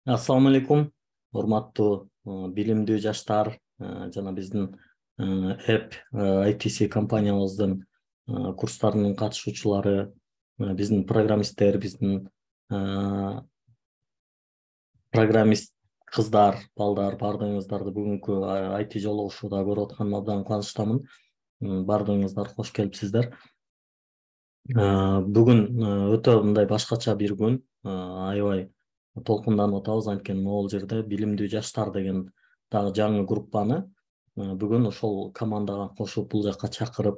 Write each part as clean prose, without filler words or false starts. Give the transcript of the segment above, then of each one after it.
Assalamu алейкум, урматтуу билимдүү жаштар жана биздин App ITC компаниябыздын курстарынын катышуучулары, биздин программисттер, биздин программист кыздар, балдар, баардыгыңыздарды бүгүнкү IT жолугушууда көрүп атканыма абдан кубанычтамын. Баардыгыңыздар кош келипсиздер. Бүгүн өтө мындай башкача бир күн, аябай толкунданып атабыз, анткени могул жерде билимдүү жаштар деген дагы жаңы группаны бүгүн ошол командага кошуп бул жака чакырып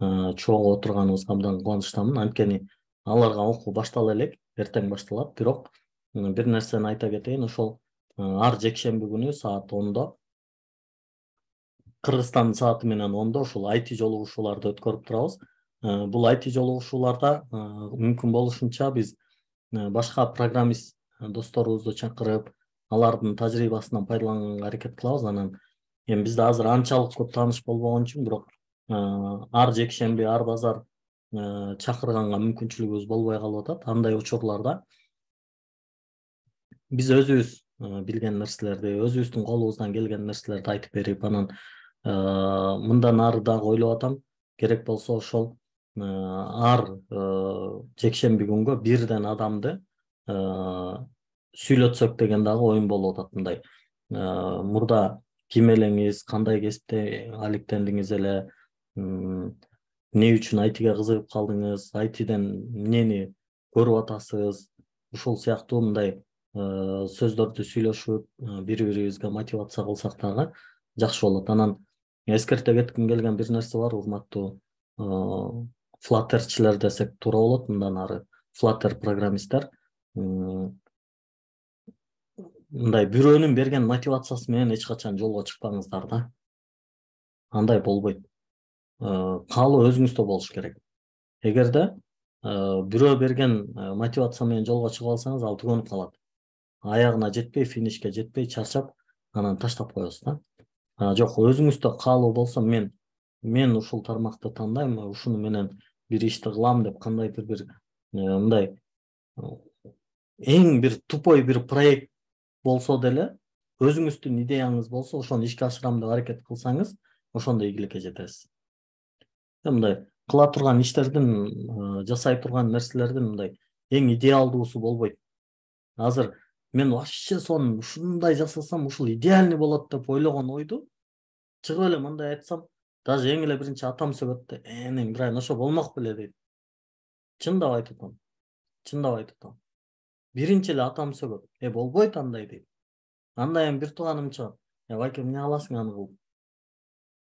чогуу отурганыбызга абдан кубанычтамын. Анткени аларга окуу баштала элек, эртең башталат, бирок бир нерсени айта кетейин. Ошол ар жекшемби күнү саат 10-до, Кыргызстандын сааты менен 10-до ушул IT жолугушууларды өткөрүп турабыз. Бул IT жолугушууларда мүмкүн болушунча биз башка программист досторубузду чакырып, алардын тажрыйбасынан пайдаланганга аракет кылабыз. Анан эми бизде азыр анчалык көп тааныш болбогон үчүн, бирок ар жекшемби, ар базар чакырганга мүмкүнчүлүгүбүз болбой калып атат. Андай учурларда биз өзүбүз билген нерселерди, өзүбүздүн колубуздан келген нерселерди айтып берип, анан мындан ары дагы ойлоп атам, керек болсо ошол ар жекшемби күнгө бирден адамды сүйлөтсөк деген дагы оюм болуп атат. Мындай мурда ким элеңиз, кандай кесипте алектендиңиз эле, эмне үчүн айтиге кызыгып калдыңыз, айтиден эмнени көрүп атасыз, ушул сыяктуу мындай сөздөрдү сүйлөшүп, бири-бирибизге мотивация кылсак дагы жакшы болот. Анан эскерте кетким келген бир нерсе бар, урматтуу флаттерчилер десек туура болот. Мындан ары флаттер программисттер мындай бирөөнүн берген мотивациясы менен эч качан жолго чыкпаңыздар да. Андай болбойт. Каалоо өзүңүздө болуш керек. Эгерде бирөө берген мотивация менен жолго чыгып алсаңыз, ал түгөнүп калат. Аягына жетпей, финишке жетпей чарчап, анан таштап коесуз да. Жок, өзүңүздө каалоо болсо, мен ушул тармакты тандайм, ушуну менен бир ишти кылам деп кандайдыр бир мындай эң бир тупой бир проект болсо деле, өзүңүздүн идеяңыз болсо, ошону ишке ашырам деп аракет кылсаңыз, ошондо ийгиликке жетесиз. Мындай кыла турган иштердин, жасай турган нерселердин мындай эң идеалдуусу болбойт. Азыр мен вообще сонун ушундай жасасам ушул идеальный болот деп ойлогон ойду чыгып эле мындай айтсам, даже эң эле биринчи атам сөгөт да, энең Брайан, ошо болмок беле дейт. Чындап айтып атам. Чындап айтып атам. Биринчи эле атам сөгөт. Болбойт андай дейт. Анда эми бир тууганым чыгат. Байке, эмне кыласың аны кылып?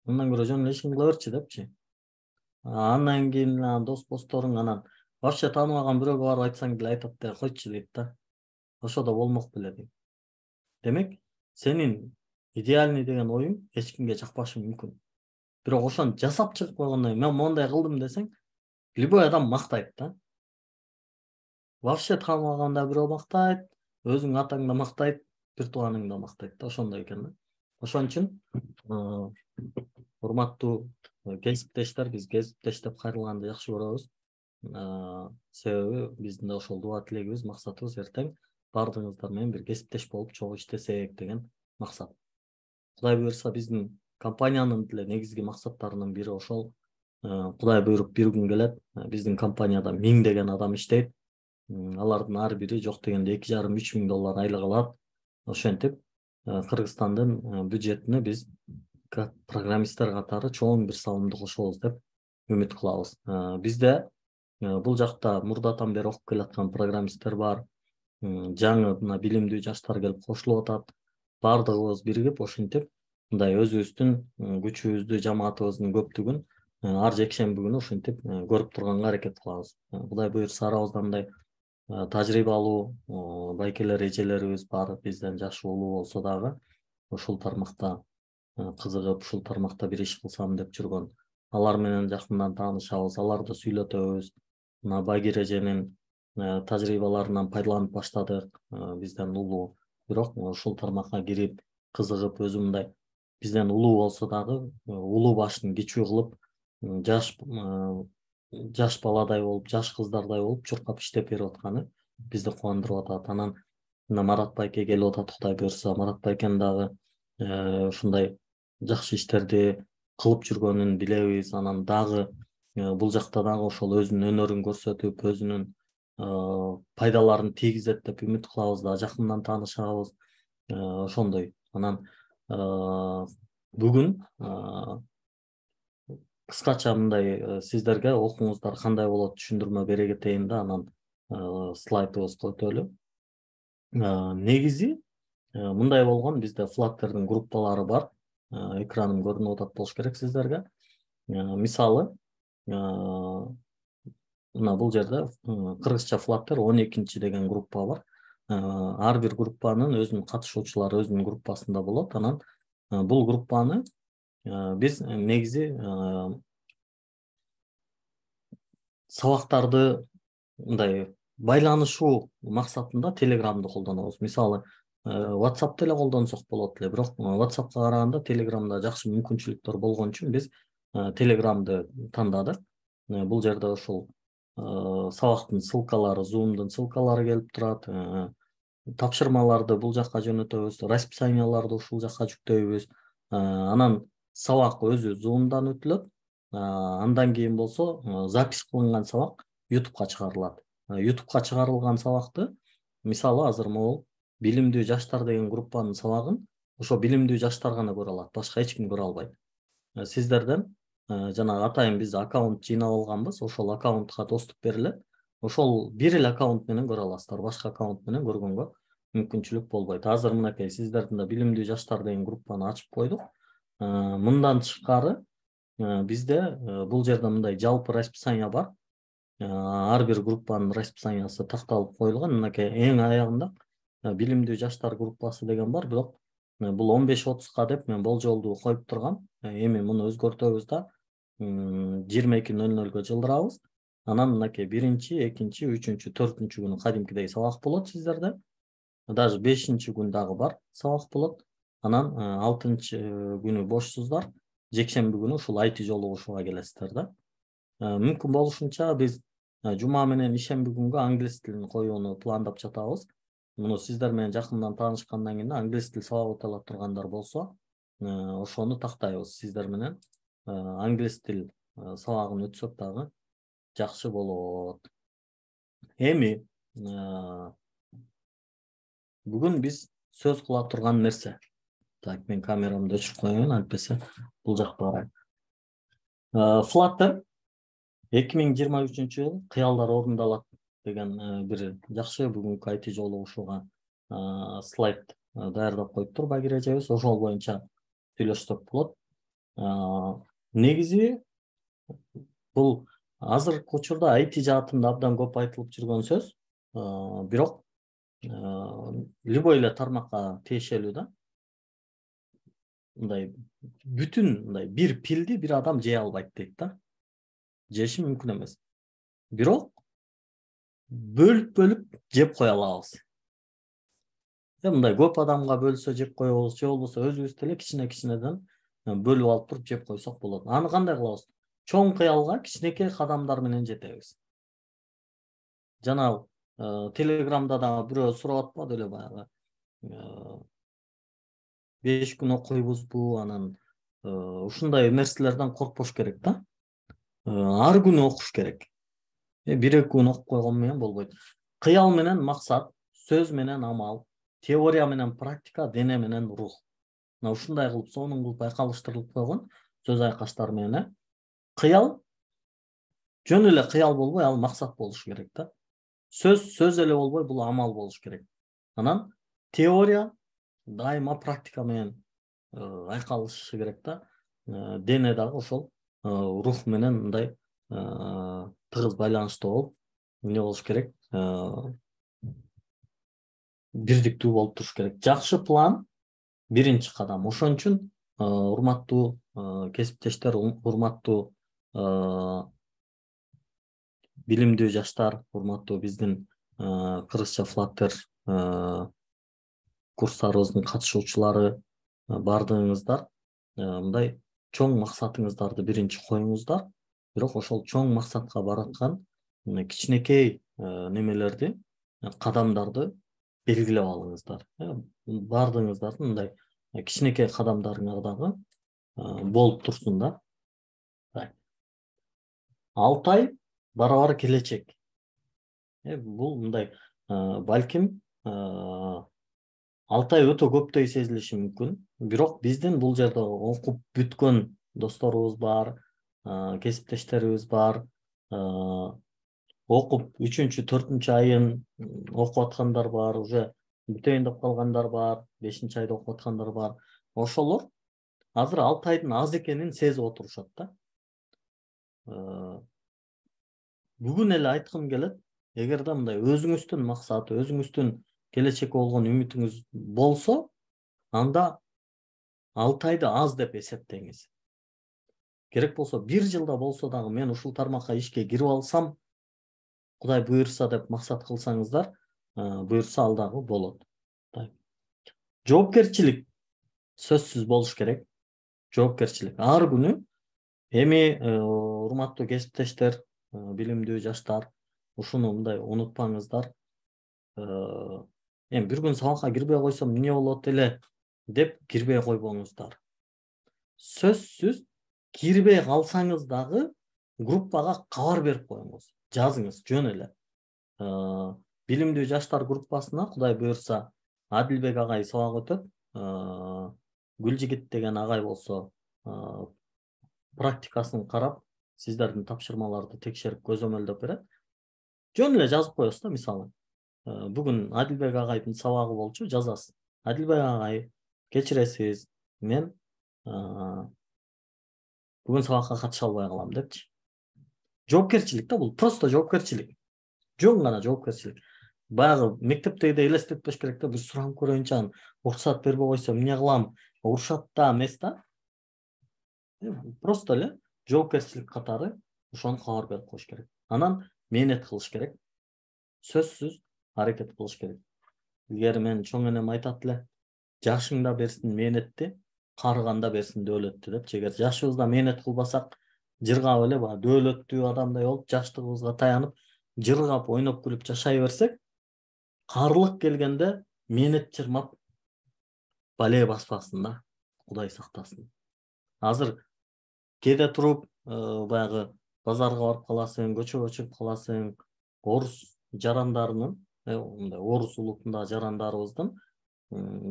Мындан көрө жөн эле ишин кыла берчи депчи. Андан кийин досторуң анан вообще тааныбаган бирөөгө барып айтсаң деле айтат да, койчу дейт да. Ошо да болмок беле дейт. Демек, сенин идеальный деген оюң эч кимге жакпашы мүмкүн. Бирок ошону жасап чыгып койгондон кийин мен мондай кылдым десең, любой адам мактайт да. Вообще тааныбаган да бирөө мактайт, өзүң атаң да мактайт, бир тууганың да мактайт да, ошондой экен да. Ошон үчүн урматтуу кесиптештер, биз кесиптеш деп кайрылганды жакшы көрөбүз. Себеби биздин да ошол дуба тилегибиз, максатыбыз эртең баардыгыңыздар менен бир кесиптеш болуп чогуу иштесек деген максат. Кудай буюрса, биздин компаниянын деле негизги максаттарынын бири ошол. Кудай буйруп бир күн келет, биздин компанияда миңдеген адам иштейт. Алардын ар бири жок дегенде 2,5–3 миң доллар айлык алат. Ошентип Кыргызстандын бюджетине биз программисттер катары чоң бир салымды кошобуз деп үмүт кылабыз. Бизде бул жакта мурдатан бери окуп келаткан программисттер бар. Жаңы мына билимдүү жаштар келип кошулуп атат. Баардыгыбыз биригип ошентип мындай өзүбүздүн күчүбүздү, жамаатыбыздын көптүгүн ар жекшемби күнү ошентип көрүп турганга аракет кылабыз. Кудай буюрса, арабызда мындай тажрыйбалуу байкелер, эжелерибиз бар. Бизден жашы улуу болсо дагы ушул тармакта кызыгып, ушул тармакта бир иш кылсам деп жүргөн, алар менен жакындан таанышабыз, аларды сүйлөтөбүз. Мына Багир эженин тажрыйбаларынан пайдаланып баштадык, бизден улуу. Бирок ушул тармакка кирип, кызыгып, өзү мындай бизден улуу болсо дагы улуу башын кичүү кылып, жаш баладай болуп, жаш кыздардай болуп чуркап иштеп берип атканы бизди кубандырып атат. Анан мына Марат байке келип атат, Кудай буюрса. Марат байкенин дагы ушундай жакшы иштерди кылып жүргөнүн билебиз. Анан дагы бул жакта дагы ошол өзүнүн өнөрүн көрсөтүп, өзүнүн пайдаларын тийгизет деп үмүт кылабыз да, жакындан таанышабыз. Ошондой. Анан бүгүн кыскача мындай сиздерге окуңуздар кандай болот түшүндүрмө бере кетейин да, анан слайдыбызга өтөлү. Негизи мындай болгон, бизде Flutter'дын группалары бар. Экраным көрүнүп атат болуш керек сиздерге. Мисалы, мына бул жерде кыргызча Flutter 12 деген группа бар. Ар бир группанын өзүнүн катышуучулары өзүнүн группасында болот. Анан бул группаны биз негизи сабактарды мындай байланышуу максатында Telegram'ды колдонобуз. Мисалы, WhatsApp деле колдонсок болот эле, бирок WhatsAppка караганда Telegram'да жакшы мүмкүнчүлүктөр болгон үчүн биз Telegram'ды тандадык. Бул жерде ошол сабактын ссылкалары, Zoom'дун ссылкалары келип турат. Тапшырмаларды бул жакка жөнөтөбүз, расписанияларды ушул жакка жүктөйбүз. Анан сабак өзү Zoom'дан өтүлөт. Андан кийин болсо запись кылынган сабак YouTube'га чыгарылат. YouTube'га чыгарылган сабакты, мисалы, азыр могул билимдүү жаштар деген группанын сабагын ошо билимдүү жаштар гана көрө алат, башка эч ким көрө албайт. Сиздерден жанагы атайын биз аккаунт жыйнап алганбыз, ошол аккаунтка доступ берилет. Ошол бир эле аккаунт менен көрө аласыздар, башка аккаунт менен көргөнгө мүмкүнчүлүк болбойт. Азыр мынакей сиздердин да билимдүү жаштар деген группаны ачып койдук. Мындан тышкары бизде бул жерде мындай жалпы расписание бар. Ар бир группанын расписаниясы такталып коюлган. Мынакей эң аягында билимдүү жаштар группасы деген бар, бирок бул 15:30 деп мен болжолдуу коюп тургам. Эми муну өзгөртөбүз да 22:00 жылдырабыз. Анан мынакей 1-чи, 2-чи, 3-чү, 4-чү күнү кадимкидей сабак болот сиздерде. Даже 5-чи күн дагы бар сабак болот. Анан 6-чы күнү бошсуздар. Жекшемби күнү ушул IT жолугушууга келесиздер да. Мүмкүн болушунча биз жума менен ишемби күнгө англис тилин коюуну пландап жатабыз. Муну сиздер менен жакындан таанышкандан кийин англис тил сабак өтө ала тургандар болсо, ошону тактайбыз сиздер менен. Англис тил сабагын өтсөк дагы жакшы болот. Эми бүгүн биз сөз кыла турган нерсе. Так, мен камерамды өчүрүп коеюн, антпесе бул жакта карайм. Flutter 2023 жыл кыялдар орундалат деген бир жакшы бүгүнкү IT жолугушууга слайд даярдап коюптур Багир эжебиз. Ошол боюнча сүйлөшсөк болот. Негизи бул азыркы учурда IT жаатында абдан көп айтылып жүргөн сөз, бирок любой эле тармакка тиешелүү да. Мындай бүтүн мындай бир пилди бир адам жей албайт дейт да. Жеши мүмкүн эмес. Бирок бөлүп жеп кое алабыз. Мындай көп адамга бөлсө жеп коебуз, же болбосо өзүбүз деле кичине-кичинеден бөлүп алып туруп жеп койсок болот. Аны кандай кылабыз? Чоң кыялга кичинекей кадамдар менен жетебиз. Жана Телеграмда да бирөө сурап атпады эле баягы. 5 күн окуйбузбу, анан ушундай нерселерден коркпош керек да. Ар күнү окуш керек. 1-2 күн окуп койгон менен болбойт. Кыял менен максат, сөз менен амал, теория менен практика, дене менен рух. Мына ушундай кылып сонун кылып айкалыштырылып койгон сөз айкаштар менен. Кыял жөн эле кыял болбой, ал максат болуш керек да. Сөз эле болбой, бул амал болуш керек. Анан теория дайыма практика менен айкалышы керек да. Дене дагы ошол рух менен мындай тыгыз байланыштуу болуп, эмне болуш керек? Бирдиктүү болуп туруш керек. Жакшы план биринчи кадам. Ошон үчүн урматтуу кесиптештер, урматтуу билимдүү жаштар, урматтуу биздин кыргызча Flutter курстарыбыздын катышуучулары, бардыгыңыздар мындай чоң максатыңыздарды биринчи коюңуздар. Бирок ошол чоң максатка бараткан кичинекей немелерди, кадамдарды белгилеп алыңыздар. Бардыгыңыздардын мындай кичинекей кадамдарыңар дагы болуп турсун да. 6 ай барабар келечек. Бул мындай балким 6 ай өтө көптөй сезилиши мүмкүн. Бирок биздин бул жерде окуп бүткөн досторубуз бар, кесиптештерибиз бар, окуп 3-чү, 4-чү айын окуп аткандар бар, уже бүтөйүн деп калгандар бар, 5-чи айда окуп аткандар бар. Ошолор азыр 6 айдын аз экенин сезип отурушат да. Бүгүн эле айткым келет, эгерде мындай өзүңүздүн максаты, өзүңүздүн келечекке болгон үмүтүңүз болсо, анда 6 айды аз деп эсептеңиз. Керек болсо 1 жылда болсо дагы мен ушул тармакка ишке кирип алсам, Кудай буйрса деп максат кылсаңыздар, буйрса ал дагы болот. Жоопкерчилик сөзсүз болуш керек. Жоопкерчилик ар күнү. Эми урматтуу кесиптештер, билимдүү жаштар, ушуну мындай унутпаңыздар. Эми бир күн сабакка кирбей койсом эмне болот эле деп кирбей койбоңуздар. Сөзсүз кирбей калсаңыз дагы группага кабар берип коюңуз. Жазыңыз жөн эле. Билимдүү жаштар группасына Кудай буйрса Адилбек агай сабак өтөт. Гүлжигит деген агай болсо практикасын карап, сиздердин тапшырмаларды текшерип көзөмөлдөп берет. Жөн эле жазып коесуз да, мисалы. Бүгүн Адилбек агайдын сабагы болчу, жазасыз. Адилбек агай, кечиресиз, мен бүгүн сабакка катыша албай калам депчи. Жоопкерчилик да бул, просто жоопкерчилик. Жөн гана жоопкерчилик. Баягы мектептегидей элестетпеш керек да, бир суранып көрөйүнчү, уруксат бербей койсо эмне кылам? Урушат да эмес да. Просто эле жоопкерчилик катары ошону кабар берип коюш керек. Анан мээнет кылыш керек. Сөзсүз аракет кылыш керек. Илгери мен чоң энем айтат эле, жашыңда берсин мээнетти, карыганда берсин дөөлөттү депчи. Эгер жашыбызда мээнет кылбасак, жыргап эле баягы дөөлөттүү адамдай болуп, жаштыгыбызга таянып, жыргап, ойноп күлүп жашай берсек, карылык келгенде мээнет жырмап бале баспасын да. Кудай сактасын. Азыр кээде туруп, баягы базарга барып каласың, көчөгө чыгып каласың, орус жарандарынын, мындай орус улутундагы жарандарыбыздын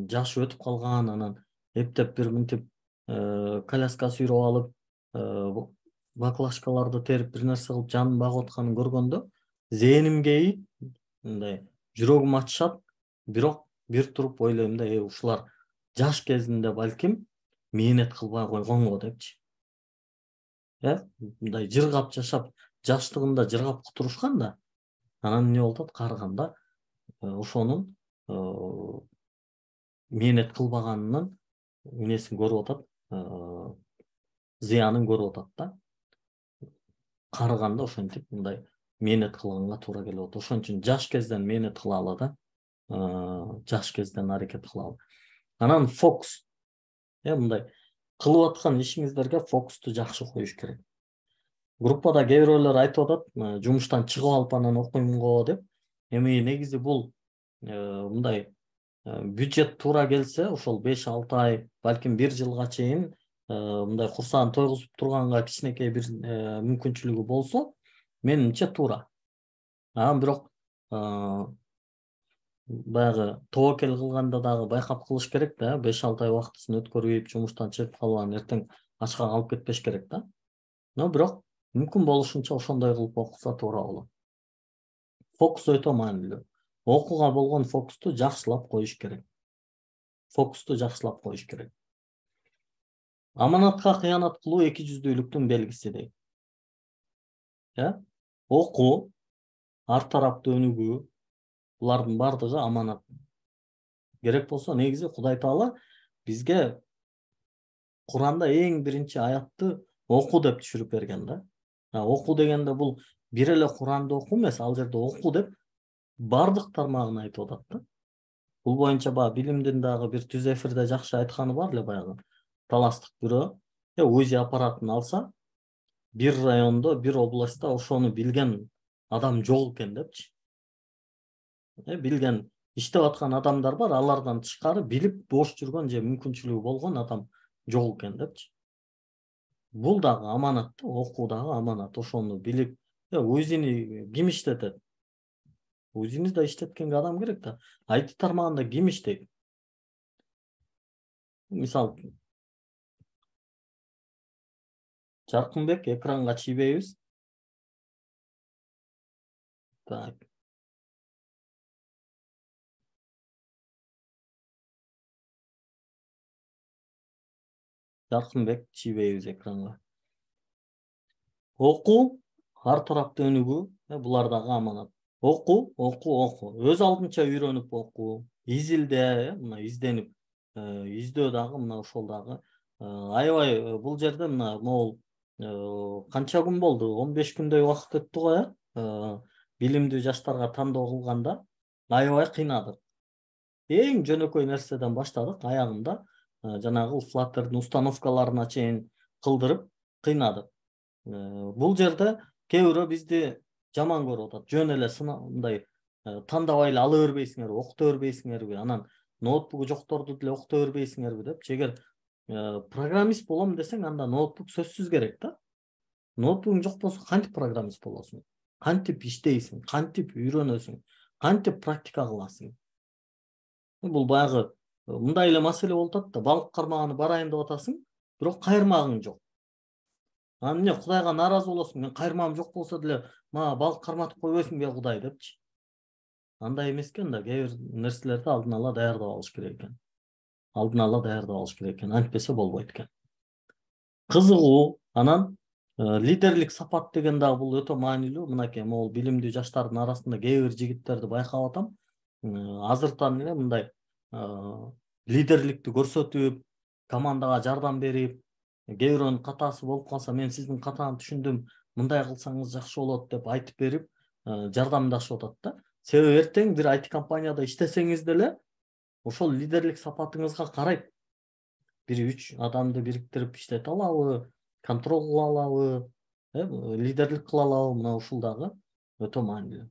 жашы өтүп калган, анан эптеп бир мынтип коляска сүйрөп алып, баклажкаларды терип бир нерсе кылып жанын багып атканын көргөндө зээним кейип, мындай жүрөгүм ачышат, бирок бир туруп ойлойм да, ушулар жаш кезинде балким мээнет кылбай койгонго депчи. Мындай жыргап жашап, жаштыгында жыргап кутурушкан да, анан эмне болуп атат? Карыганда ошонун мээнет кылбаганынын эмнесин көрүп атат, зыянын көрүп атат да. Карыганда ошентип мындай мээнет кылганга туура келип атат. Ошон үчүн жаш кезден мээнет кылалы да. Жаш кезден аракет кылалы. Анан фокус. Мындай кылып аткан ишиңиздерге фокусту жакшы коюш керек. Группада кээ бирөөлөр айтып атат, жумуштан чыгып алып анан окуйм го деп. Эми негизи бул мындай бюджет туура келсе, ошол 5-6 ай, балким 1 жылга чейин мындай курсагын тойгузуп турганга кичинекей бир мүмкүнчүлүгү болсо, менимче туура. Анан бирок баягы тобокел кылганда дагы байкап кылыш керек да, 5-6 ай убактысын өткөрүп, жумуштан чыгып калып анан эртең ачка калып кетпеш керек да. Но бирок мүмкүн болушунча ошондой кылып окуса туура болот. Фокус өтө маанилүү. Окууга болгон фокусту жакшылап коюш керек. Аманатка кыянат кылуу эки жүздүүлүктүн белгиси дейт. Окуу, ар тараптуу өнүгүү, булардын бардыгы аманат. Керек болсо негизи Кудай Таала бизге Куранда эң биринчи аятты окуу деп түшүрүп берген да. Окуу дегенде бул бир эле Куранды окуу эмес, ал жерде окуу деп бардык тармагын айтып атат да. Бул боюнча баягы билимдин дагы бир түз эфирде жакшы айтканы бар эле баягы. Таластык бирөө УЗИ аппаратын алса, бир райондо, бир областта ошону билген адам жок экен депчи. Билген иштеп аткан адамдар бар, алардан тышкары билип бош жүргөн же мүмкүнчүлүгү болгон адам жок экен депчи. Бул дагы аманат да, окуу дагы аманат. Ошону билип, УЗИни ким иштетет? УЗИни да иштеткенге адам керек да. IT тармагында ким иштейт? Мисалы, Жаркынбек, экранга чийбейбиз. Так. Жаркынбек чийбейбиз экранга. Окуу ар тараптуу өнүгүү, булар дагы аманат. Окуу. Өз алдынча үйрөнүп окуу, изилде, мына изденип, издөө дагы мына ошол дагы аябай бул жерде мына могул канча күн болду? 15 күндөй убакыт өттү го, билимдүү жаштарга тандоо кылганда аябай кыйнадык. Эң жөнөкөй нерседен баштадык, аягында жанагы Flutter установкаларына чейин кылдырып кыйнадык. Бул жерде кээ бирөө бизди жаман көрүп атат. Жөн эле мындай тандабай эле ала бербейсиңерби, окута бербейсиңерби, анан ноутбугу жокторду деле окута бербейсиңерби депчи. Эгер программист болом десең, анда ноутбук сөзсүз керек да. Ноутбугуң жок болсо кантип программист болосуң? Кантип иштейсиң? Кантип үйрөнөсүң? Кантип практика кыласың? Бул баягы мындай эле маселе болуп атат да, балык кармаганы барайын деп атасың, бирок кайырмагың жок. Анан эмне Кудайга нааразы болосуң? Мен кайырмагым жок болсо деле мага балык карматып койбойсуңбу Кудай депчи. Андай эмес экен да, кээ бир нерселерди алдын ала даярдап алыш керек экен. Антпесе болбойт экен. Кызыгуу, анан лидерлик сапат деген дагы бул өтө маанилүү. Мынакей могул билимдүү жаштардын арасында кээ бир жигиттерди байкап атам. Азыртан эле мындай лидерликти көрсөтүп, командага жардам берип, кээ бирөөнүн катасы болуп калса, мен сиздин катаны түшүндүм, мындай кылсаңыз жакшы болот деп айтып берип, жардамдашып атат да. Себеби эртең бир IT компанияда иштесеңиз деле, ошол лидерлик сапатыңызга карайт. 1-3 адамды бириктирип иштете алабы, контрол кыла алабы, лидерлик кыла алабы, мына ушул дагы өтө маанилүү.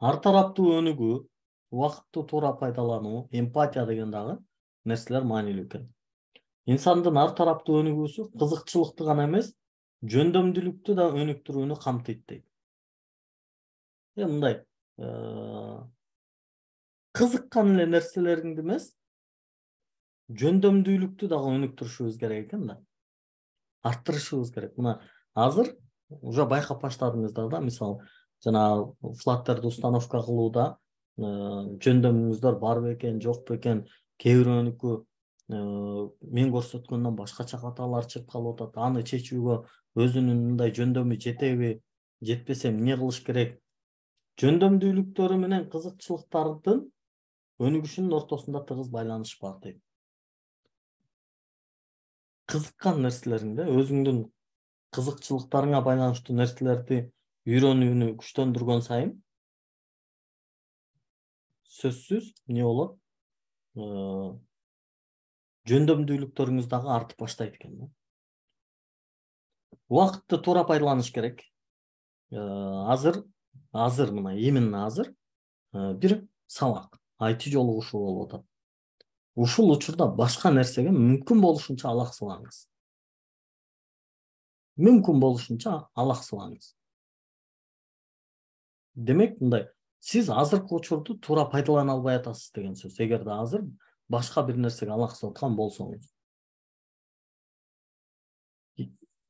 Ар тараптуу өнүгүү, убакытты туура пайдалануу, эмпатия деген дагы нерселер маанилүү экен. Инсандын ар тараптуу өнүгүүсү кызыкчылыкты гана эмес, жөндөмдүүлүктү да өнүктүрүүнү камтыйт дейт. Мындай кызыккан эле нерселериңди эмес, жөндөмдүүлүктү дагы өнүктүрүшүбүз керек экен да. Арттырышыбыз керек. Мына азыр уже байкап баштадыңыздар да, мисалы, жана Flutter'ды установка кылууда жөндөмүңүздөр барбы экен, жокпу экен, кээ бирөөнүкү мен көрсөткөндөн башкача каталар чыгып калып атат. Аны чечүүгө өзүнүн мындай жөндөмү жетеби, жетпесе эмне кылыш керек? Жөндөмдүүлүктөрү менен кызыкчылыктардын өнүгүшүнүн ортосунда тыгыз байланыш бар дейт. Кызыккан нерселериңде, өзүңдүн кызыкчылыктарыңа байланыштуу нерселерди үйрөнүүнү күчтөндүргөн сайын сөзсүз эмне болот? Жөндөмдүүлүктөрүңүз дагы артып баштайт экен да. Убакытты туура пайдаланыш керек. Азыр мына именно азыр бир сабак, IT жолугушуу болуп атат. Ушул учурда башка нерсеге мүмкүн болушунча алаксыбаңыз. Демек, мындай, сиз азыркы учурду туура пайдалана албай атасыз деген сөз. Эгерде азыр башка бир нерсеге алаксып аткан болсоңуз.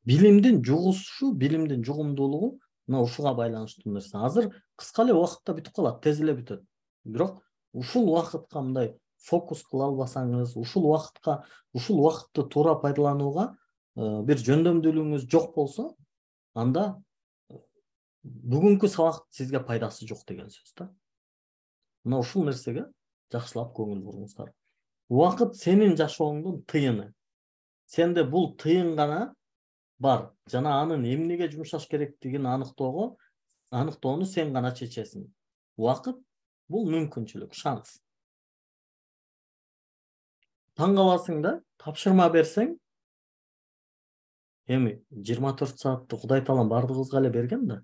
Билимдин жугушу, билимдин жугумдуулугу мына ушуга байланыштуу нерсе. Азыр кыска эле убакытта бүтүп калат, тез эле бүтөт. Бирок ушул убакытка мындай фокус кыла албасаңыз, ушул убакытты туура пайдаланууга бир жөндөмдүүлүгүңүз жок болсо, анда бүгүнкү сабак сизге пайдасы жок деген сөз да. Мына ушул нерсеге жакшылап көңүл буруңуздар. Убакыт сенин жашооңдун тыйыны. Сенде бул тыйын гана бар. Жана анын эмнеге жумшаш керектигин аныктоону сен гана чечесиң. Убакыт бул мүмкүнчүлүк, шанс. Таң каласың да, тапшырма берсең, эми 24 саатты Кудай таалам бардыгыбызга эле берген да.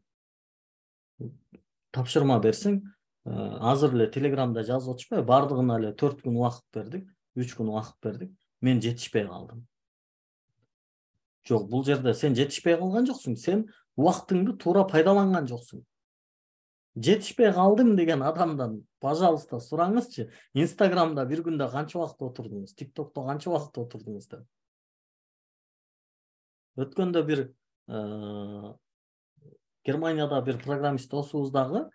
Тапшырма берсең, азыр эле телеграмда жазып атышпайбы, баардыгына эле 4 күн убакыт бердик, 3 күн убакыт бердик. Мен жетишпей калдым. Жок, бул жерде сен жетишпей калган жоксуң, сен убактыңды туура пайдаланган жоксуң. Жетишпей калдым деген адамдан, пожалуйста, сураңызчы, Инстаграмда бир күндө канча убакыт отурдуңуз, ТикТокто канча убакыт отурдуңуз деп. Өткөндө бир Германияда бир программист досубуз дагы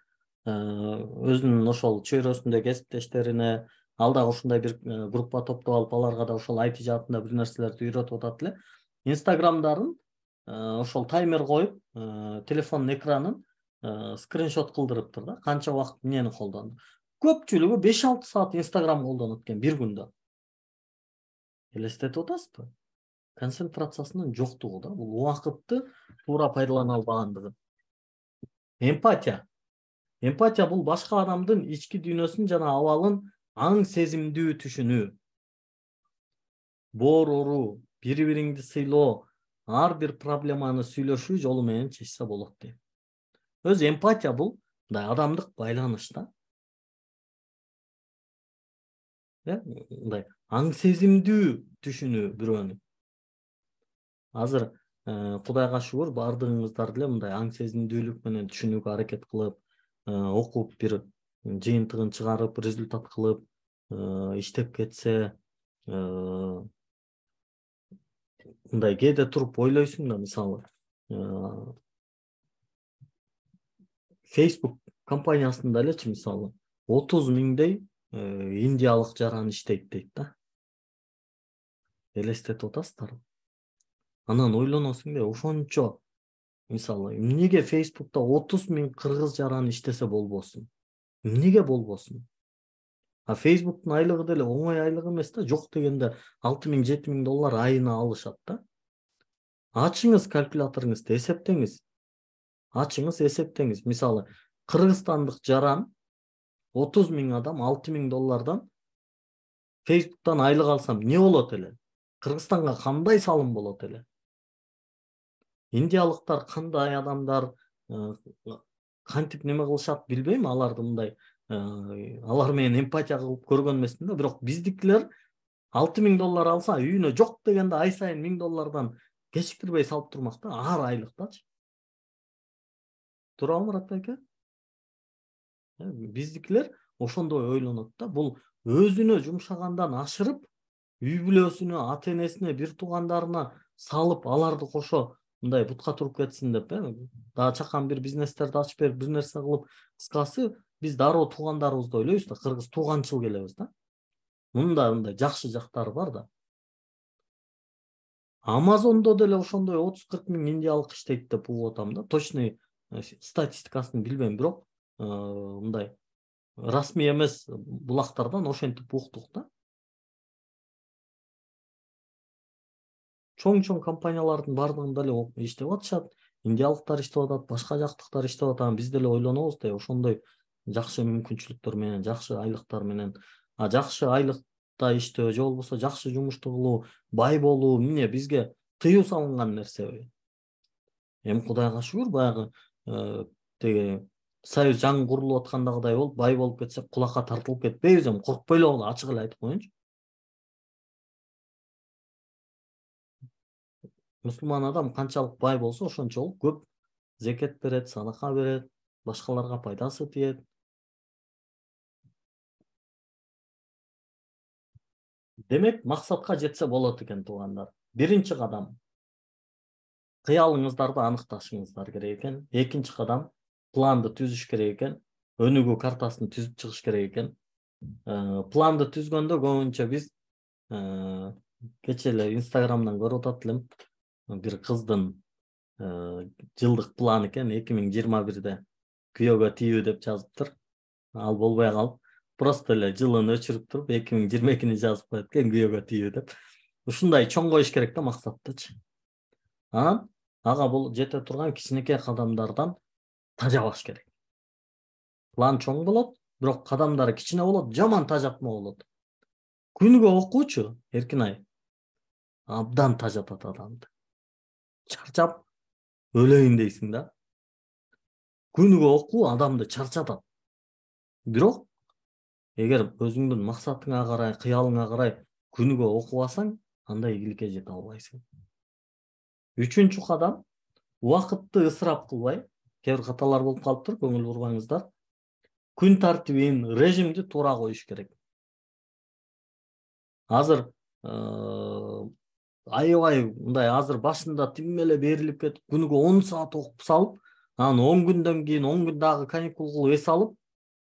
өзүнүн ошол чөйрөсүндө кесиптештерине ал дагы ушундай бир группа топтоп алып, аларга да ошол IT жаатында бир нерселерди үйрөтүп атат эле. Инстаграмдарын ошол таймер коюп, телефондун экранын скриншот кылдырыптыр да, канча убакыт эмнени колдонду. Көпчүлүгү 5-6 саат Инстаграм колдонот экен бир күндө. Элестетип атасызбы? Концентрациясынын жоктугу да, бул убакытты туура пайдалана албагандыгы. Эмпатия. Эмпатия бул башка адамдын ички дүйнөсүн жана абалын аң сезимдүү түшүнүү. Боор оору, бири-бириңди сыйлоо, ар бир проблеманы сүйлөшүү жолу менен чечсе болот дейт. Өзү эмпатия бул мындай адамдык байланыш да. Мындай аң сезимдүү түшүнүү бирөөнү. Азыр Кудайга шүгүр, баардыгыңыздар деле мындай аң сезимдүүлүк менен түшүнүүгө аракет кылып, окуп бир жыйынтыгын чыгарып, результат кылып, иштеп кетсе, мындай кээде туруп ойлойсуң да, мисалы, Facebook компаниясында элечи, мисалы, 30 миңдей индиялык жаран иштейт дейт да. Элестетип атасыздарбы? Анан ойлоносуң да, ошончо, мисалы, эмнеге Facebook'та 30 миң кыргыз жаран иштесе болбосун? Эмнеге болбосун? А Facebook'тун айлыгы деле оңой айлык эмес да, жок дегенде 6 миң, 7 миң доллар айына алышат да. Ачыңыз калькуляторуңузду, эсептеңиз. Ачыңыз, эсептеңиз. Мисалы, кыргызстандык жаран 30 миң адам 6 миң доллардан Facebook'тан айлык алсам не болот эле? Кыргызстанга кандай салым болот эле? Индиялыктар кандай адамдар, кантип неме кылышат билбейм, аларды мындай алар менен эмпатия кылып көргөн эмесмин да, бирок биздикилер 6 миң доллар алса, үйүнө жок дегенде ай сайын 1000 доллардан кечиктирбей салып турмак да, ар айлыктачы. Туурабы, Мурат байке? Биздикилер ошондой ойлонот да, бул өзүнө жумшагандан ашырып, үй бүлөсүнө, ата энесине, бир туугандарына салып, аларды кошо мындай бутка туруп кетсин деп, дагы чакан бир бизнестерди ачып берип, бир нерсе кылып, кыскасы биз дароо туугандарыбызды ойлойбуз да, кыргыз тууганчыл келебиз да. Мунун да мындай жакшы жактары бар да. Амазондо деле ошондой 30-40 миң индиялык иштейт деп угуп атам да. Точный статистикасын билбейм, бирок мындай расмий эмес булактардан ошентип уктук да. Чоң компаниялардын баардыгында эле иштеп атышат, индиялыктар иштеп атат, башка жактыктар иштеп атат, биз деле ойлонобуз да, ошондой жакшы мүмкүнчүлүктөр менен, жакшы айлыктар менен, жакшы айлыкта иштөө же болбосо жакшы жумушту кылуу, бай болуу, эмне бизге тыюу салынган нерсеби? Эми Кудайга шүгүр, баягы теги Союз жаңы курулуп аткандагыдай болуп, бай болуп кетсек, кулакка тартылып кетпейбиз, эми коркпой эле ачык эле айтып коеюнчу. Мусулман адам канчалык бай болсо, ошончолук көп зекет берет, садака берет, башкаларга пайдасы тиет. Демек, максатка жетсе болот экен, туугандар. Биринчи кадам кыялыңыздарды аныкташыңыздар керек экен. Экинчи кадам планды түзүш керек экен. Өнүгүү картасын түзүп чыгыш керек экен. Планды түзгөндө көбүнчө биз кече эле Инстаграмдан көрүп атат элем. Бир кыздын жылдык планы экен 2021-де күйөөгө тийүү деп жазыптыр. Ал болбой калып, просто эле жылын өчүрүп туруп 2022-ни жазып коет экен, күйөөгө тийүү деп. Ушундай чоң коюш керек да максаттычы. Анан ага бул жете турган кичинекей кадамдардан тажабаш керек. План чоң болот, бирок кадамдары кичине болот, жаман тажатма болот. Күнгө окуучу Эркинай абдан тажатат адамды. Чарчап өлөйүн дейсиң да. Күнгө окуу адамды чарчатат. Бирок эгер өзүңдүн максатыңа карай, кыялыңа карай күнүгө окуп алсаң, анда ийгиликке жете албайсың. Үчүнчү кадам, убакытты ысырап кылбай, кээ бир каталар болуп калыптыр, көңүл бурбаңыздар. Күн тартибин, режимди туура коюш керек. Азыр аябай мындай азыр башында тим эле берилип кетип, күнүгө 10 саат окуп салып, анан 10 күндөн кийин 10 күн дагы каникул кылып эс алып,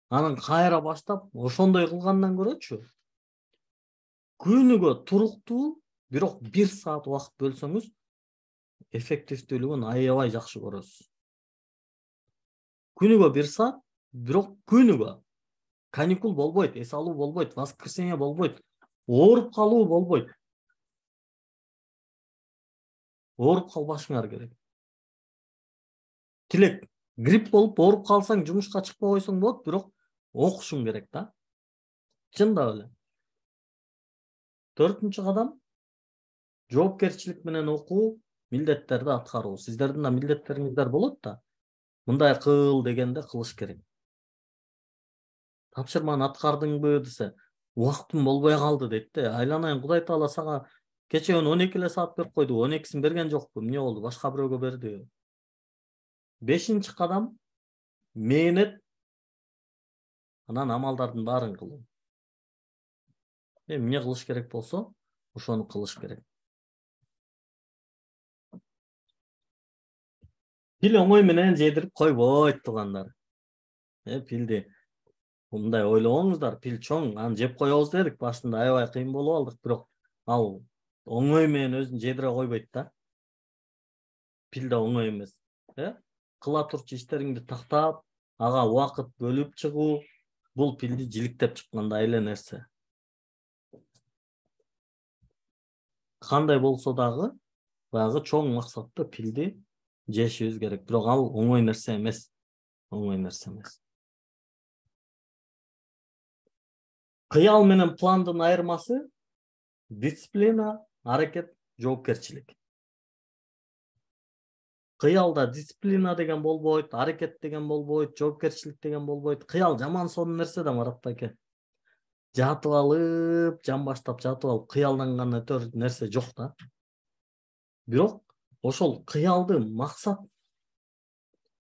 анан кайра баштап, ошондой кылгандан көрөчү, күнүгө туруктуу, бирок 1 саат убакыт бөлсөңүз, эффективдүүлүгүн аябай жакшы көрөсүз. Күнүгө 1 саат, бирок күнүгө. Каникул болбойт, эс алуу болбойт, воскресенье болбойт, ооруп калуу болбойт. Ооруп калбашыңар керек. Тилек, грипп болуп ооруп калсаң, жумушка чыкпай койсоң болот, бирок окушуң керек да. Чындап эле. 4-чү кадам, жоопкерчилик менен окуу, милдеттерди аткаруу. Сиздердин да милдеттериңиздер болот да. Мындай кыл дегенде кылыш керек. Тапшырманы аткардыңбы десе, убактым болбой калды дейт да. Айланайын, Кудай Таала сага кече 12 эле саат берип койду, 12син берген жокпу? Эмне болду? Башка бирөөгө берди. 5-чи кадам, мээнет, анан амалдардын баарын кылуу. Эмне кылыш керек болсо, ошону кылыш керек. Пил оңой менен жедирип койбойт, туугандар. Пилди мындай ойлобоңуздар, пил чоң, аны жеп коебуз дедик, башында аябай кыйын болуп алдык, бирок ал оңой менен өзүн жедире койбойт да. Пил да оңой эмес. Кыла турчу иштериңди тактап, ага убакыт бөлүп чыгуу, бул пилди жиликтеп чыккандай эле нерсе. Кандай болсо дагы, баягы чоң максатты пилди жешибиз керек. Бирок ал оңой нерсе эмес. Оңой нерсе эмес. Кыял менен пландын айырмасы дисциплина, аракет, жоопкерчилик. Кыялда дисциплина деген болбойт, аракет деген болбойт, жоопкерчилик деген болбойт. Кыял жаман сонун нерсе да, Марат байке. Жатып алып, жан баштап жатып алып, кыялданган өтөр нерсе жок да. Бирок ошол кыялды максат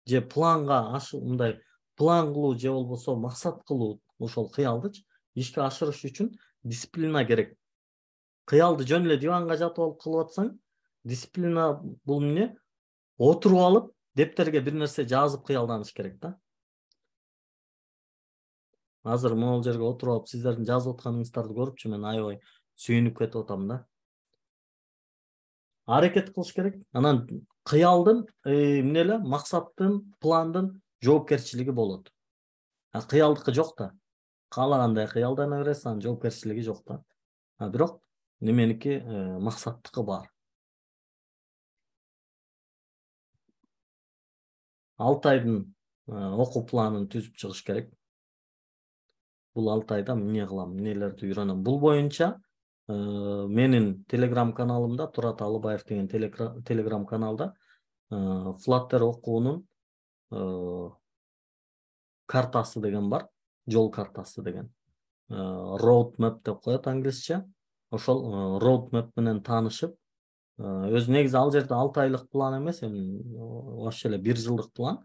же планга мындай план кылуу же болбосо максат кылуу, ошол кыялдычы ишке ашырыш үчүн дисциплина керек. Кыялды жөн эле диванга жатып алып кылып атсаң, дисциплина бул эмне? Отуруп алып, дептерге бир нерсе жазып кыялданыш керек да. Азыр могул жерге отуруп алып, сиздердин жазып атканыңыздарды көрүпчү, мен аябай сүйүнүп кетип атам да. Аракет кылыш керек. Анан кыялдын эмне эле максаттын, пландын жоопкерчилиги болот. Кыялдыкы жок да. Каалагандай кыялдана бересиз, анын жоопкерчилиги жок да. Бирок неменики максаттыкы бар. 6 айдын окуу планын түзүп чыгыш керек. Бул 6 айда эмне кылам, эмнелерди үйрөнөм. Бул боюнча менин телеграм каналымда, Турат Алыбаев деген телеграм каналда Flutter окуунун картасы деген бар, жол картасы деген. Road map деп коет англисче. Ошол road map менен таанышып, өзү негизи ал жерде 6 айлык план эмес, вообще эле 1 жылдык план.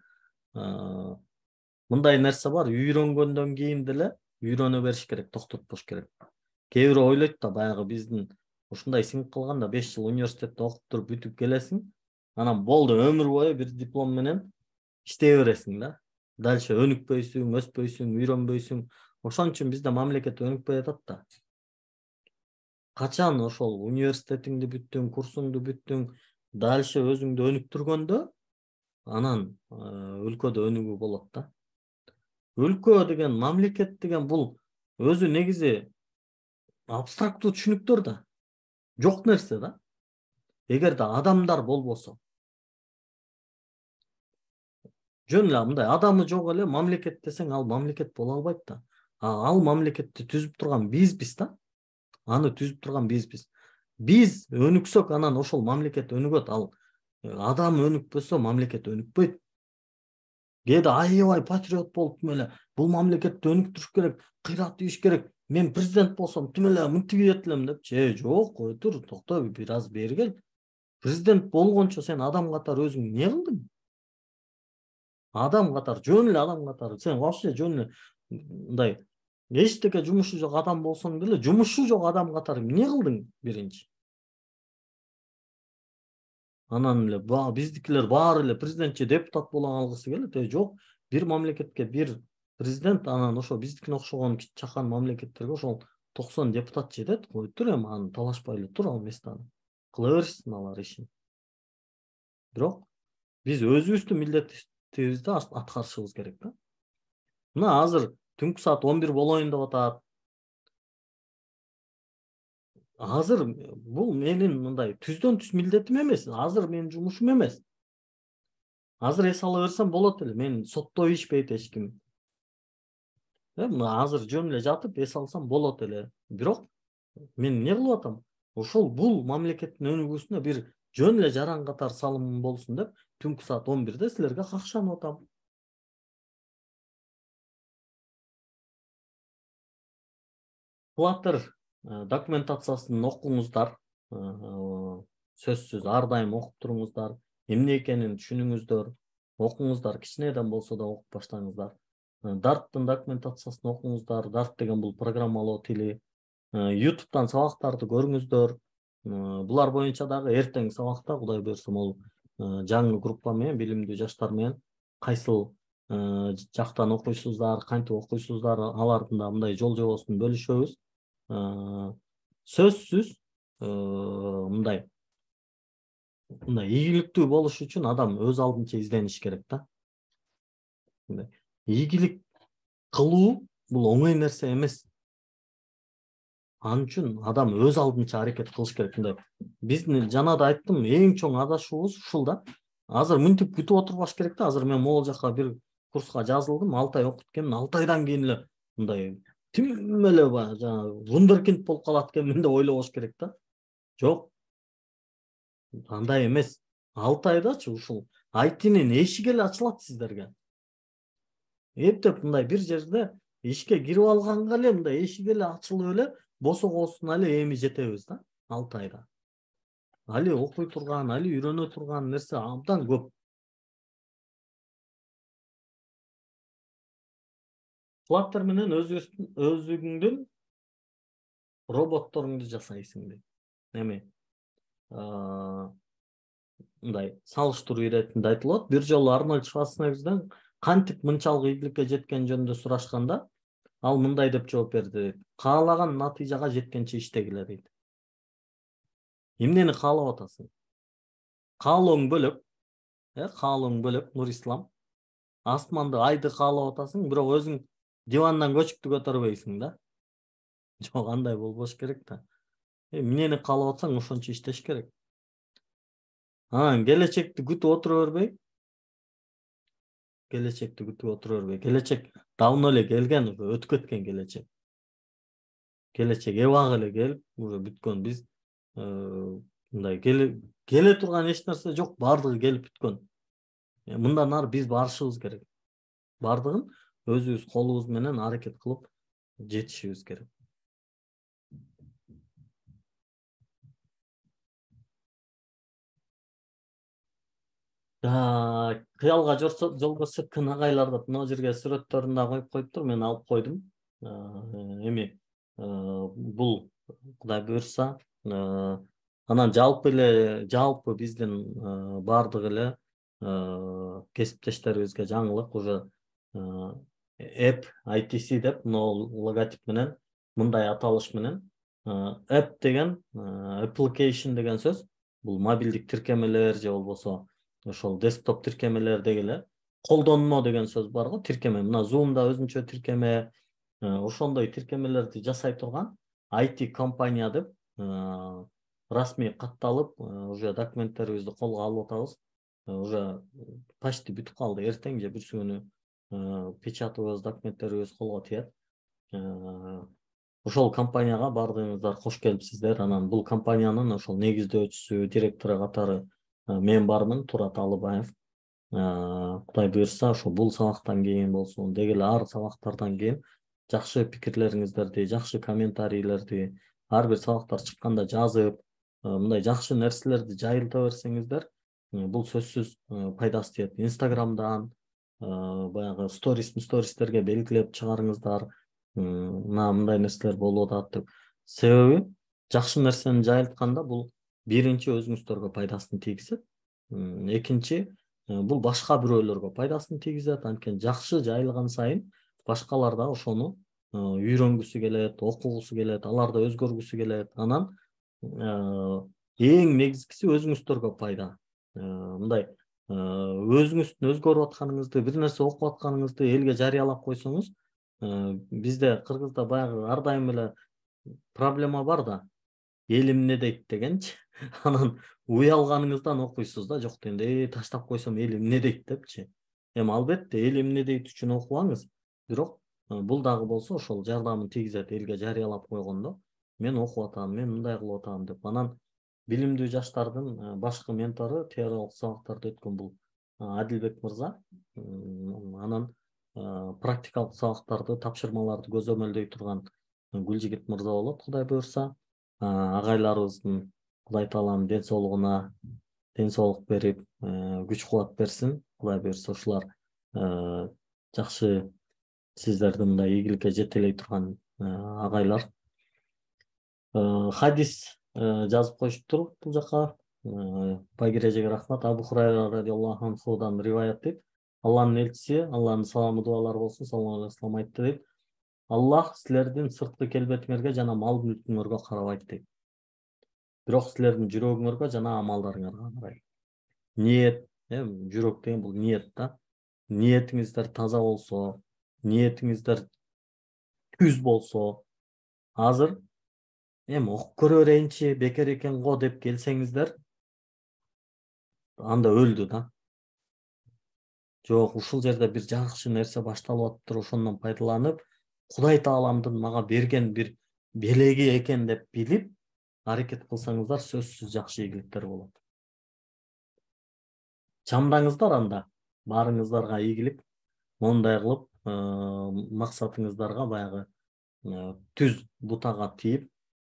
Мындай нерсе бар, үйрөнгөндөн кийин деле үйрөнө бериш керек, токтотпош керек. Кээ бирөө ойлойт да, баягы биздин ушундай сиңип калганда 5 жыл университетте окуп туруп бүтүп келесиң, анан болду, өмүр бою бир диплом менен иштей бересиң да. Дальше өнүкпөйсүң, өспөйсүң, үйрөнбөйсүң. Ошон үчүн бизде мамлекет өнүкпөй атат да. Качан ошол университетиңди бүттүң, курсуңду бүттүң, дальше өзүңдү өнүктүргөндө, анан өлкөдө өнүгүү болот да. Өлкө деген, мамлекет деген бул өзү негизи абстрактуу түшүнүктөр да. Жок нерсе да. Эгерде адамдар болбосо, жөн эле мындай адамы жок эле мамлекет десең, ал мамлекет боло албайт да. Ал мамлекетти түзүп турган бизбиз да. Аны түзүп турган бизбиз. Биз өнүксөк, анан ошол мамлекет өнүгөт. Ал адам өнүкпөсө, мамлекет өнүкпөйт. кээде аябай патриот болуп тим эле бул мамлекетти өнүктүрүш керек, кыйрат ийиш керек, мен президент болсом тим эле мынтип ийет элем депчи. Жок, кой тур, токто, бир аз бери кел. Президент болгончо сен адам катары өзүң эмне кылдың? Адам катары, жөн эле адам катары. Сен вообще жөн эле мындай эчтеке жумушу жок адам болсоң деле, жумушу жок адам катары эмне кылдың биринчи? Анан эле биздикилер баары эле президентчи депутат боло калгысы келет. Жок, бир мамлекетке бир президент, анан ошо биздикине окшогон чакан мамлекеттерге ошол 90 депутат жетет. Кой тур эми аны талашпай эле тур ал местаны. Кыла беришсин алар ишин. Бирок биз өзүбүздүн милдетибизди аткарышыбыз керек да. Мына азыр түнкү саат 11 болоюн деп атат. Азыр бул менин мындай түздөн түз милдетим эмес. Азыр менин жумушум эмес. Азыр эс ала берсем болот эле. Мен соттой ишпейт эч ким. Мына азыр жөн эле жатып эс алсам болот эле. Бирок мен эмне кылып атам? Ошол бул мамлекеттин өнүгүүсүнө бир жөн эле жаран катар салымым болсун деп түнкү саат 11-де силерге какшанып атам. Flutter документациясын окуңуздар. Сөзсүз ар дайым окуп туруңуздар. Эмне экенин түшүнүңүздөр. Окуңуздар, кичинеден болсо да окуп баштаңыздар. Dart'тын документациясын окуңуздар. Dart деген бул программалоо тили. YouTube'дан сабактарды көрүңүздөр. Булар боюнча дагы эртең сабакта, Кудай буйрса, могул жаңы группа менен, билимдүү жаштар менен кайсыл жактан окуйсуздар, кантип окуйсуздар, алардын да мындай жол жобосун бөлүшөбүз. Сөзсүз мындай ийгиликтүү болуш үчүн адам өз алдынча издениш керек да. Ийгилик кылуу бул оңой нерсе эмес. Ал үчүн адам өз алдынча аракет кылыш керек. Биздин жана да айттым, эң чоң адашуубуз ушул да. Азыр мынтип күтүп отурбаш керек да. Азыр мен могул жака бир курска жазылдым, 6 ай окуп келдим, 6 айдан кийин эле мындай тим эле жанагы вундеркинд болуп калат экенмин деп ойлобош керек да. Жок, андай эмес. 6 айдачы ушул айтинин эшиги эле ачылат сиздерге. Эптеп мындай бир жерде ишке кирип алганга эле мындай эшиги эле ачылып эле босогосуна эле эми жетебиз да 6 айда. Али окуй турган, али үйрөнө турган нерсе абдан көп. Flutter менен өзүңдүн роботторуңду жасайсың дейт. Эми мындай салыштыруу иретинде айтылат. Бир жолу Арнольд Шварценеггерден кантип мынчалык ийгиликке жеткен жөнүндө сурашканда, ал мындай деп жооп берди. Каалаган натыйжага жеткенче иштегиле дейт. Эмнени каалап атасың? Каалооң бөлөк, каалооң бөлөк, Нурислам. Асманды, айды каалап атасың, бирок өзүң дивандан көчүктү көтөрбөйсүң да. Жок, андай болбош керек да. Эмнени каалап атсаң, ошончо иштеш керек. Келечекти күтүп отура бербей. Келечек давно эле келген, уже өтүп кеткен келечек. Келечек эбак эле келип, уже бүткөн. Биз мындай келе турган эч нерсе жок, баардыгы келип бүткөн. Мындан ары биз барышыбыз керек. Баардыгын өзүбүз колубуз менен аракет кылып жетишибиз керек. Кыялга жол көрсөт күн агайлар деп мына жерге сүрөттөрүн да коюп коюптур, мен алып койдум. Эми бул Кудай буйрса, анан жалпы биздин баардык эле кесиптештерибизге жаңылык уже App ITC деп могул логотип менен, мындай аталыш менен. App деген application деген сөз, бул мобилдик тиркемелер же болбосо ошол десктоп тиркемелердеги эле колдонмо деген сөз бар го, тиркеме. Мына Zoom'да өзүнчө тиркеме, ошондой тиркемелерди жасай турган IT компания деп расмий катталып, уже документтерибизди колго алып атабыз. Уже почти бүтүп калды. Эртең же бүрсү күнү печатыбыз, документтерибиз колго тиет. Ошол компанияга баардыгыңыздар кош келипсиздер. Анан бул компаниянын ошол негиздөөчүсү, директору катары мен бармын, Турат Алыбаев. Кудай буюрса ошо бул сабактан кийин болсун деги эле ар сабактардан кийин жакшы пикирлериңиздерди, жакшы комментарийлерди ар бир сабактар чыкканда жазып, мындай жакшы нерселерди жайылта берсеңиздер, бул сөзсүз пайдасы тиет. Инстаграмдан баягы стористерге белгилеп чыгарыңыздар. Мына мындай нерселер болуп атат деп. Себеби жакшы нерсени жайылтканда бул биринчи өзүңүздөргө пайдасын тийгизет. Экинчи бул башка бирөөлөргө пайдасын тийгизет. Анткени жакшы жайылган сайын башкалар да ошону үйрөнгүсү келет, окугусу келет, алар да өзгөргүсү келет. Анан эң негизгиси өзүңүздөргө пайда. Мындай өзүңүздүн өзгөрүп атканыңызды, бир нерсе окуп атканыңызды элге жарыялап койсоңуз, бизде Кыргызда баягы ар дайым эле проблема бар да, эл эмне дейт дегенчи. Анан уялганыңыздан окуйсуз да, жок дегенде таштап койсом эл эмне дейт депчи. Эми албетте эл эмне дейт үчүн окубаңыз, бирок бул дагы болсо ошол жардамын тийгизет элге жарыялап койгондо. Мен окуп атам, мен мындай кылып атам деп. Анан билимдүү жаштардын башкы ментору теориялык сабактарды өткөн бул Адилбек мырза. Анан практикалык сабактарды, тапшырмаларды көзөмөлдөй турган Гүлжигит мырза болот, Кудай буюрса. Агайларыбыздын Кудай таалам ден соолук берип, күч кубат берсин. Кудай буюрса ушулар жакшы сиздерди мындай ийгиликке жетелей турган агайлар. Хадис жазып коюшуптур бул жака. Байгережеге рахмат. Абу Хурайра радиаллаху анхудан риваят дейт. Алланын элчиси, Алланын саламы дуалары болсун, саллаллаху алейхи вассалам айтты дейт. Аллах силердин сырткы келбетиңерге жана мал мүлкүңөргө карабайт дейт. Бирок силердин жүрөгүңөргө жана амалдарыңарга карайт. Ниет, жүрөк деген бул ниет да. Ниетиңиздер таза болсо, ниетиңиздер түз болсо, азыр окуп көрө берейинчи, бекер экен го деп келсеңиздер, анда өлдү да. Жок, ушул жерде бир жакшы нерсе башталып атыптыр, ошондон пайдаланып, Кудай тааламдын мага берген бир белеги экен деп билип, аракет кылсаңыздар, сөзсүз жакшы ийгиликтер болот. Чамдаңыздар анда, баарыңыздарга ийгилик, мондай кылып, максатыңыздарга баягы түз бутага тийип,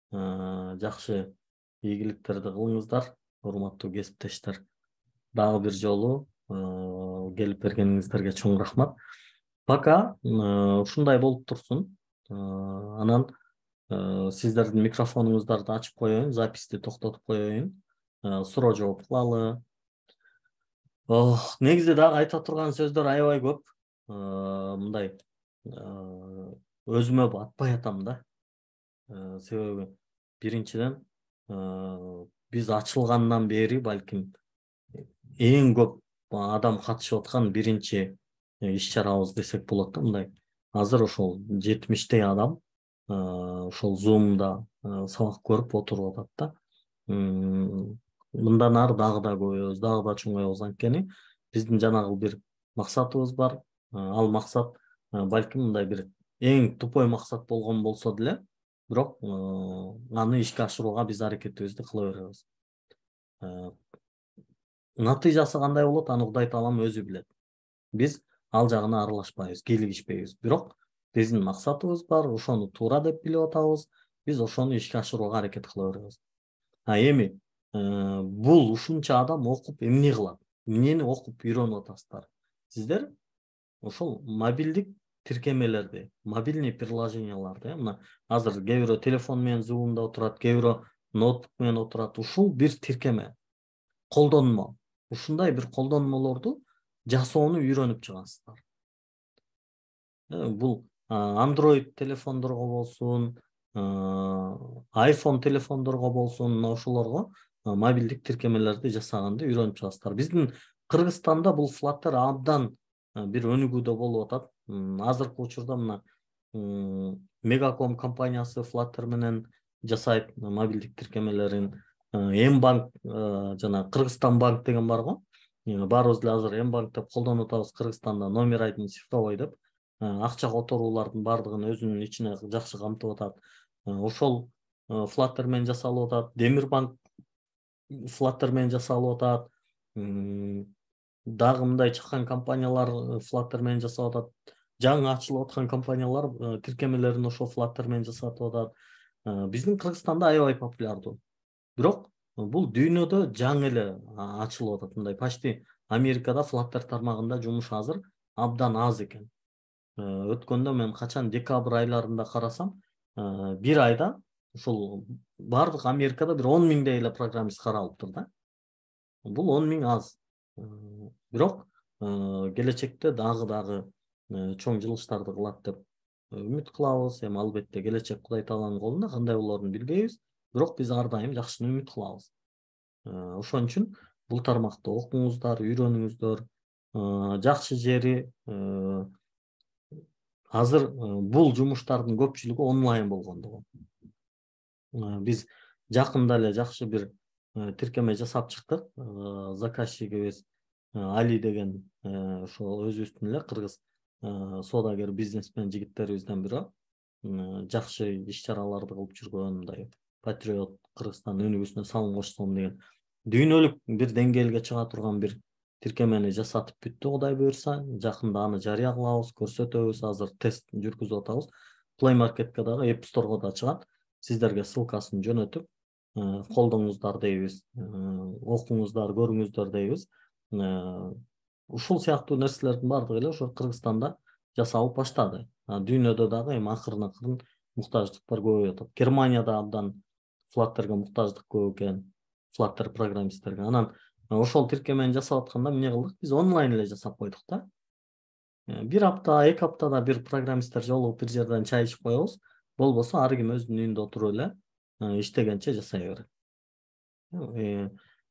жакшы ийгиликтерди кылыңыздар, урматтуу кесиптештер. Дагы бир жолу келип бергениңиздерге чоң рахмат. Пока ушундай болуп турсун. Анан сиздердин микрофонуңуздарды ачып коеюн, записти токтотуп коеюн. Суроо жооп кылалы. Негизи дагы айта турган сөздөр аябай көп. Мындай өзүмө батпай атам да. Себеби биринчиден биз ачылгандан бери балким эң көп адам катышып аткан биринчи иш чарабыз десек болот да. Мындай азыр ошол 70 адам ошол Zoom'да сабак көрүп отуруп атат да. Мындан ары дагы да көбөйөбүз, дагы да чоңоебуз. Анткени биздин жанагы бир максатыбыз бар. Ал максат балким мындай бир эң тупой максат болгон болсо деле, бирок аны ишке ашырууга биз аракетибизди кыла беребиз. Натыйжасы кандай болот, аны Кудай таалам өзү билет. Биз ал жагына аралашпайбыз, кийлигишпейбиз. Бирок биздин максатыбыз бар, ошону туура деп билип атабыз. Биз ошону ишке ашырууга аракет кыла беребиз. Эми бул ушунча адам окуп эмне кылат? Эмнени окуп үйрөнүп атасыздар? Сиздер ошол мобилдик тиркемелерди, мобильный приложенияларды, мына азыр кээ бирөө телефон менен Zoom'да отурат, кээ бирөө ноутбук менен отурат. Ушул бир тиркеме, колдонмо. Ушундай бир колдонмолорду жасоону үйрөнүп чыгасыздар. Бул Android телефондорго болсун, iPhone телефондорго болсун, ошолорго мобилдик тиркемелерди жасаганды үйрөнүп чыгасыздар. Биздин Кыргызстанда бул Flutter абдан бир өнүгүүдө болуп атат. Азыркы учурда мына Megacom компаниясы Flutter менен жасайт мобилдик тиркемелерин. М-банк жана Кыргызстан банк деген бар го. Баарыбыз деле азыр М-банк деп колдонуп атабыз Кыргызстанда, номер айдын цифровой деп. Акча которуулардын баардыгын өзүнүн ичине жакшы камтып атат. Ошол Flutter менен жасалып атат. Демир банк Flutter менен жасалып атат. дагы мындай чыккан компаниялар Flutter менен жасап атат. Жаңы ачылып аткан компаниялар тиркемелерин ошо Flutter менен жасап атат. Биздин Кыргызстанда аябай популярдуу. Бирок бул дүйнөдө жаңы эле ачылып атат. Мындай почти Америкада Flutter тармагында жумуш азыр абдан аз экен. Өткөндө мен качан декабрь айларында карасам, бир айда ушул бардык Америкада бир 10 миңдей эле программист каралыптыр да. Бул 10 миң аз. Бирок келечекте дагы чоң жылыштарды кылат деп үмүт кылабыз. Эми албетте келечек Кудай тааланын колунда, кандай болоорун билбейбиз. Бирок биз ар дайым жакшыны үмүт кылабыз. Ошон үчүн бул тармакты окуңуздар, үйрөнүңүздөр. Жакшы жери азыр бул жумуштардын көпчүлүгү онлайн болгондугу. Биз жакында эле жакшы бир тиркеме жасап чыктык. Заказчигибиз Али деген ошо өзүбүздүн эле кыргыз соодагер бизнесмен жигиттерибизден бирөө. Жакшы иш чараларды кылып жүргөн, мындай патриот, Кыргызстан өнүгүүсүнө салым кошсом деген дүйнөлүк бир деңгээлге чыга турган бир тиркемени жасатып бүттү, Кудай буюрса. Жакында аны жарыя кылабыз, көрсөтөбүз. Азыр тест жүргүзүп атабыз. Play Market'ке дагы, App Store'га да чыгат. Сиздерге ссылкасын жөнөтүп, колдоңуздар дейбиз, окуңуздар, көрүңүздөр дейбиз. Ушул сыяктуу нерселердин баардыгы эле ошо Кыргызстанда жасалып баштады. Дүйнөдө дагы эми акырын муктаждыктар көбөйүп атат. Германияда абдан Flutter'га муктаждык көп экен, Flutter программисттерге. Анан ошол тиркемени жасап атканда эмне кылдык? Биз онлайн эле жасап койдук да. Бир апта, 2 аптада бир программисттер жолугуп бир жерден чай ичип коебуз. Болбосо ар ким өзүнүн үйүндө отуруп эле иштегенче жасай берет.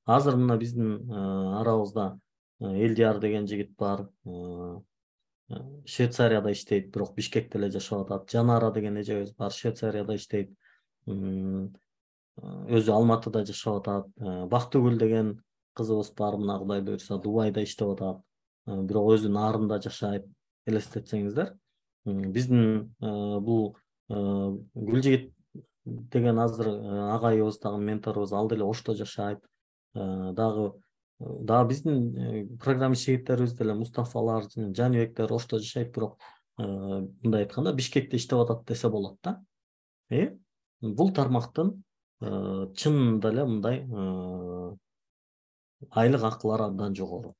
Азыр мына биздин арабызда Элдияр деген жигит бар. Швейцарияда иштейт, бирок Бишкекте эле жашап атат. Жанара деген эжебиз бар, Швейцарияда иштейт. Өзү Алматыда жашап атат. Бактыгүл деген кызыбыз бар, мына Кудай буюрса Дубайда иштеп атат. Бирок өзү Нарында жашайт. Элестетсеңиздер, биздин бул Гүлжигит деген азыр агайыбыз, дагы менторубуз, ал деле Ошто жашайт. Дагы биздин программист жигиттерибиз деле Мустафалар, Жаныбектер Ошто жашайт, бирок мындай айтканда Бишкекте иштеп атат десе болот да. Бул тармактын чынында эле мындай айлык акылары абдан жогору.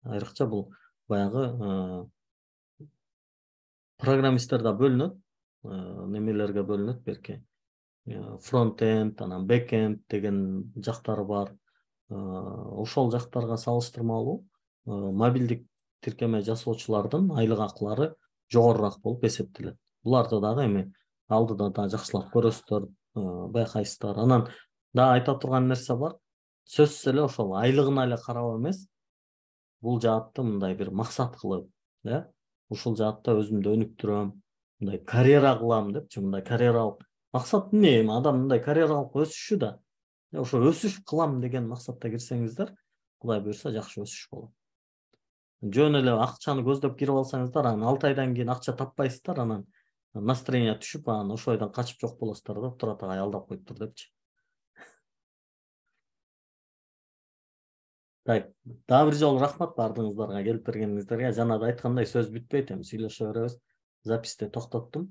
Айрыкча бул баягы программисттер да бөлүнөт, немелерге бөлүнөт белки. Фронт-энд, анан бэк-энд деген жактары бар. Ошол жактарга салыштырмалуу мобилдик тиркеме жасоочулардын айлык акылары жогорураак болуп эсептелет. Буларды дагы эми алдыда да жакшылап көрөсүздөр, байкайсыздар. Анан дагы айта турган нерсе бар. Сөзсүз эле ошол айлыгына эле карап эмес, бул жаатты мындай бир максат кылып, ушул жаатта өзүмдү өнүктүрөм, мындай карьера кылам депчи, мындай карьералык максат эмне? Эми адам мындай карьералык өсүшү да, ошо өсүш кылам деген максатта кирсеңиздер, Кудай буюрса жакшы өсүш болот. Жөн эле акчаны көздөп кирип алсаңыздар, анан 6 айдан кийин акча таппайсыздар, анан настроение түшүп, анан ошол айдан качып жок болосуздар да, Турат агай алдап коюптур депчи. Так, дагы бир жолу рахмат баардыгыңыздарга, келип бергениңиздерге. Жана да айткандай сөз бүтпөйт, эми сүйлөшө беребиз. Записьти токтоттум.